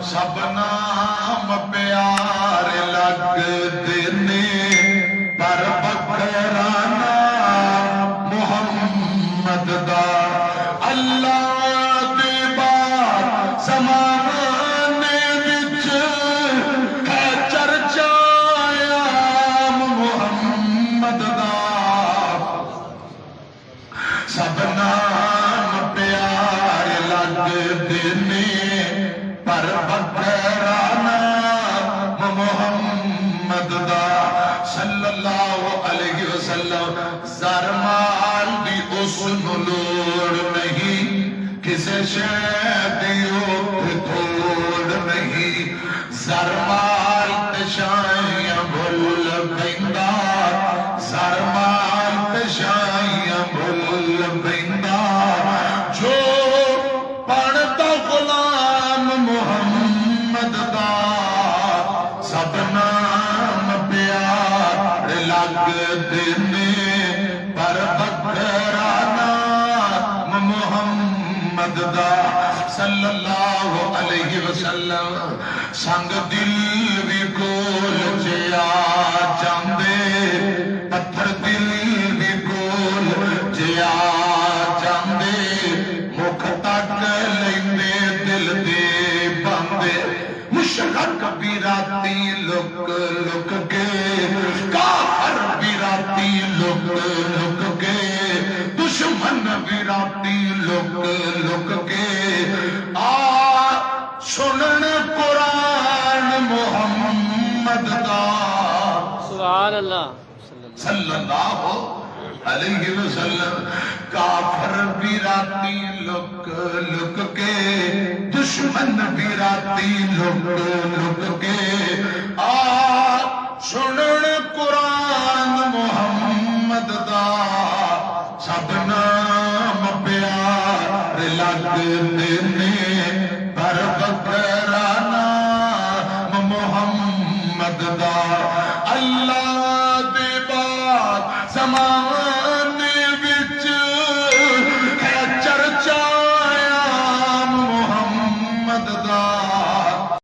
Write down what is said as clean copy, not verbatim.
سب نام پیارے لگدے نے پر بکرا نام محمد دا اللہ دے بار زمانے وچ ہے چرچا عام محمد دا سب نام پیارے لگدے نے پر بکرا نام محمد دا صلی اللہ علیہ وسلم زر مال دی اس نو لوڑ نہیں کسے شے دی اوتھ تھوڑ نہیں زر مال تے شائیاں بھول پیندا زر مال تے شائیاں بھول پیندا جو پڑھتا غلام محمد دا سب نام پیار لگدے نے پر بکرا نام محمد دا صلی اللہ علیہ وسلم سنگ دل بھی کول جیا جاندے پتھر دل بھی کول جیا جاندے مکھ تک لیندے دل دے بندے مشرک بھی راتی لک لک کے کافر بھی راتی لک لک کے دشمن بھی راتی لک لک کے سنن قرآن محمد دا سبحان اللہ صلی اللہ علیہ وسلم کافر بھی راتی لک لک کے دشمن بھی راتی لک لک کے سنن قرآن محمد دا سب نام پیار لگدے نے پر بکرا نام محمد دا